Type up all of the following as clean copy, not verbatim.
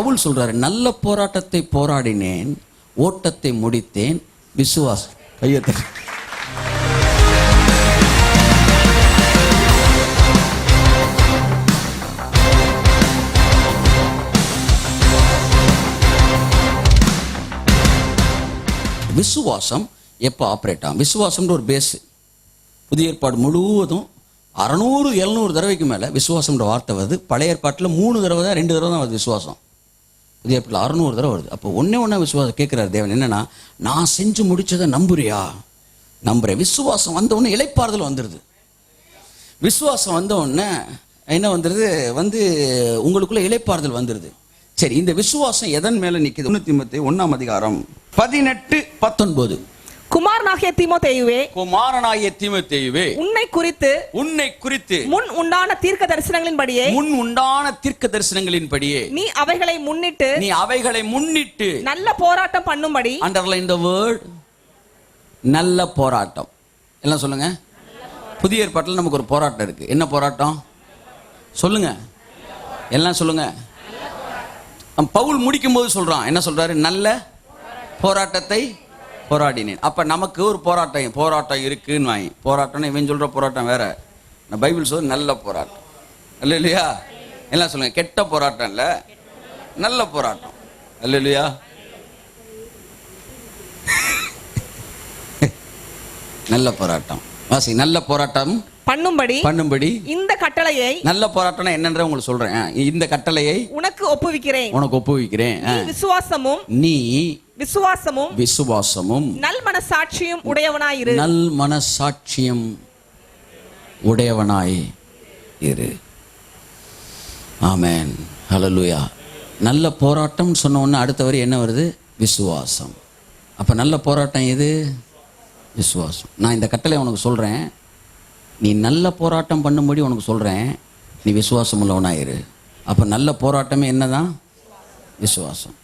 பவுல் சொல்றாரு, நல்ல போராட்டத்தை போராடினேன், ஓட்டத்தை முடித்தேன், விசுவாசம். கையெழுத்து. விசுவாசம் எப்போ ஆப்ரேட் ஆகும்? விசுவாசம்ன்ற ஒரு பேஸ். புதிய ஏற்பாடு முழுவதும் 600-700 தடவைக்கு மேலே விசுவாசம்ன்ற வார்த்தை வருது. பழைய ஏற்பாட்டில் 3 தடவை தான், 2 தடவை தான் வருது விசுவாசம். புதிய ஏற்பாட்டில் 600 தடவை வருது. அப்போ ஒன்றா விசுவாசம் கேட்குறாரு தேவன். என்னன்னா, நான் செஞ்சு முடிச்சதை நம்புறியா? நம்புறேன். விசுவாசம் வந்த உடனே இளைப்பாறுதல் வந்துடுது. விசுவாசம் வந்த உடனே என்ன வந்துடுது? உங்களுக்குள்ள இளைப்பாறுதல் வந்துடுது. சரி, இந்த விசுவாசம் எதன் மேல நிக்குது? 1 தீமோத்தேயு 1ஆம் அதிகாரம் 18-19. குமாரனாகிய தீமோத்தேயுவே, உன்னை குறித்து முன் உண்டான தீர்க்க தரிசனங்களின்படியே நீ அவைகளை முன்னிட்டு நல்ல போராட்டம் பண்ணும்படி. அண்டர்லைன் தி வேர்ட் நல்ல போராட்டம். எல்லாம் சொல்லுங்க. புதிய ஏற்பாட்டில் நமக்கு ஒரு போராட்டம் இருக்கு. என்ன போராட்டம் சொல்லுங்க? எல்லாம் சொல்லுங்க. பவுல் முடிக்கும் போது சொல்றான், என்ன சொல்றாரு? நல்ல போராட்டத்தை போராடினேன். அப்ப நமக்கு ஒரு போராட்டம் இருக்குன்னு வாங்கி. போராட்டம் இவன் சொல்ற போராட்டம் வேற. நான் பைபிள் சொல்ற நல்ல போராட்டம் அல்ல இல்லையா? எல்லாம் சொல்லுங்க. கெட்ட போராட்டம் இல்ல, நல்ல போராட்டம் அல்ல இல்லையா? நல்ல போராட்டம் வாசி. நல்ல போராட்டம் பண்ணும்படி இந்த கட்டளையை, நல்ல போராட்டம் என்னன்ற உங்களுக்கு சொல்றேன். இந்த கட்டளையை உனக்கு ஒப்புவிக்கிறேன். நீ விசுவாசமும் நல் மனசாட்சியும் உடையவனாயிரு. ஆமென், ஹல்லேலூயா. நல்ல போராட்டம் சொன்ன உடனே அடுத்த வரி என்ன வருது? விசுவாசம். அப்ப நல்ல போராட்டம் எது? விசுவாசம். நான் இந்த கட்டளை உனக்கு சொல்றேன், நீ நல்ல போராட்டம் பண்ணும்படி உனக்கு சொல்றேன், நீ விசுவாசம் உள்ளவனாயிரு. அப்ப நல்ல போராட்டமே என்னதான்? விசுவாசம்.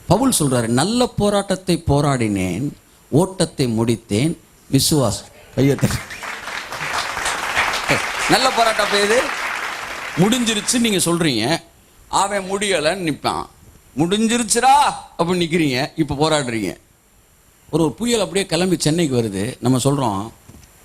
பவுல் சொல்றாரு, நல்ல போராட்டத்தை போராடினேன், ஓட்டத்தை முடித்தேன், விசுவாசம். கையெழுத்து. நல்ல போராட்டம் எது? முடிஞ்சிருச்சு நீங்க சொல்றீங்க, அவன் முடியலன்னு நிற்பான். முடிஞ்சிருச்சுரா அப்படி நிக்கிறீங்க, இப்ப போராடுறீங்க. ஒரு புயல் அப்படியே கிளம்பி சென்னைக்கு வருது. நம்ம சொல்றோம்,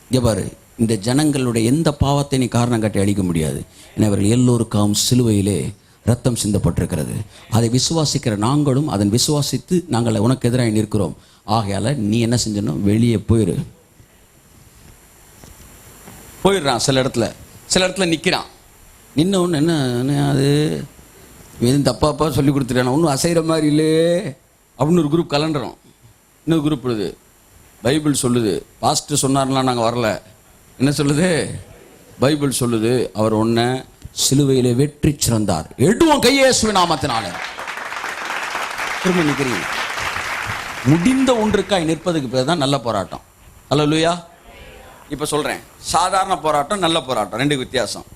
இங்க பாரு, இந்த ஜனங்களுடைய எந்த பாவத்தை நீ காரணம் காட்டி அழிக்க முடியாது. ஏன்னா அவர்கள் எல்லோருக்கும் சிலுவையிலே ரத்தம் சிந்தப்பட்டிருக்கிறது. அதை விசுவாசிக்கிற நாங்களும் அதன் விசுவாசித்து நாங்கள் உனக்கு எதிராக நிற்கிறோம். ஆகையால நீ என்ன செஞ்சணும்? வெளியே போயிடுறான். சில இடத்துல நிற்கிறான். நின்ன ஒன்று என்ன அது எதுவும் தப்பாப்பா சொல்லி கொடுத்துட்டான், ஒன்றும் அசைகிற மாதிரி இல்லையே அப்படின்னு ஒரு குரூப் கலண்டுறோம். இன்னொரு குரூப் இது பைபிள் சொல்லுது, பாஸ்டர் சொன்னார்லாம் நாங்கள் வரல. என்ன சொல்லுது? பைபிள் சொல்லுது, அவர் ஒன்ன சிலுவையிலே வெற்றி சிறந்தார். எடுவோம் கையே இயேசுவின் நாமத்தினால. திரும்ப நிற்கிறீங்க. முடிந்த ஒன்றுக்காய் நிற்பதுக்கு பேர் தான் நல்ல போராட்டம். ஹல்லேலூயா. இப்ப சொல்றேன், சாதாரண போராட்டம், நல்ல போராட்டம், ரெண்டு வித்தியாசம்.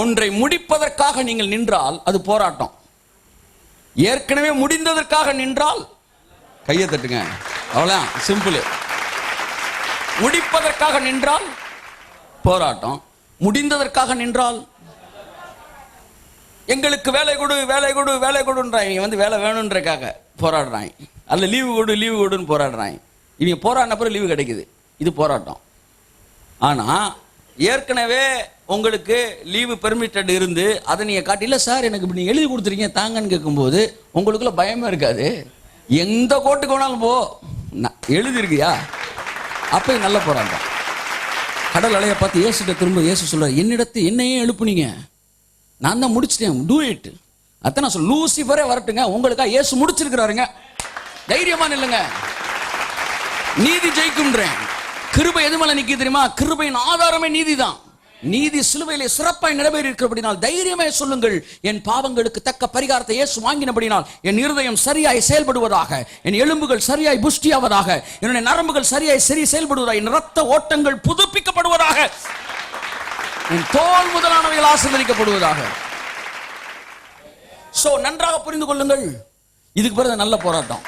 ஒன்றை முடிப்பதற்காக நீங்கள் நின்றால் அது போராட்டம். ஏற்கனவே முடிந்ததற்காக நின்றால் கையை தட்டுங்க, அவ்வளவுதான், சிம்பிள். முடிப்பதற்காக நின்றால் போராட்டம், முடிந்ததற்காக நின்றால் எங்களுக்கு வேலை கொடுன்றாங்க. இவங்க வேலை வேணுன்றக்காக போராடுறாங்க. அல்ல லீவு கொடுன்னு போராடுறாங்க. இவங்க போராடின பிறகு லீவு கிடைக்குது. இது போராட்டம். ஆனா ஏற்கனவே உங்களுக்கு லீவு பெர்மிட்டட் இருந்து அதை நீங்க காட்டில, சார் எனக்கு இப்படி நீங்க எழுதி கொடுத்துருக்கீங்க தாங்கன்னு கேட்கும்போது உங்களுக்குள்ள பயமா இருக்காது. எந்த கோர்ட்டுக்கு வேணாலும் போ, எழுதி இருக்கியா? அப்ப நல்ல போராட்டம். கடல் அலைய பார்த்து இயேசுட்ட திரும்ப இயேசு சொல்றாரு, என்னையே எழுப்புனீங்க, நான் தான் முடிச்சிட்டேன், டூ இட். அத்தனை சொல்ல, லூசிஃபரே வரட்டுங்க, உங்களுக்கா இயேசு முடிச்சிருக்கிறாருங்க, தைரியமா நில்லுங்க, நீதி ஜெயிக்கும்ன்றேன். கிருபை எது மேல நிக்க தெரியுமா? கிருபையின் ஆதாரமே நீதி தான். நீதி சிலுவையிலே சிறப்பாய் நிறைவேறி இருக்கிறபடினால் தைரியமே சொல்லுங்கள், என் பாவங்களுக்கு தக்க பரிகாரத்தை இயேசு வாங்கினபடினால் என் இருதயம் சரியாய் செயல்படுவதாக, என் எலும்புகள் சரியாய் புஷ்டியாவதாக, என்னுடைய நரம்புகள் சரியாய் செயல்படுவதாக, என் ரத்த ஓட்டங்கள் புதுப்பிக்கப்படுவதாக, என் தோல் முதலானவைகள் ஆசீர்வதிக்கப்படுவதாக. சோ நன்றாக புரிந்து கொள்ளுங்கள், இதுக்கு பிறகு நல்ல போராட்டம்.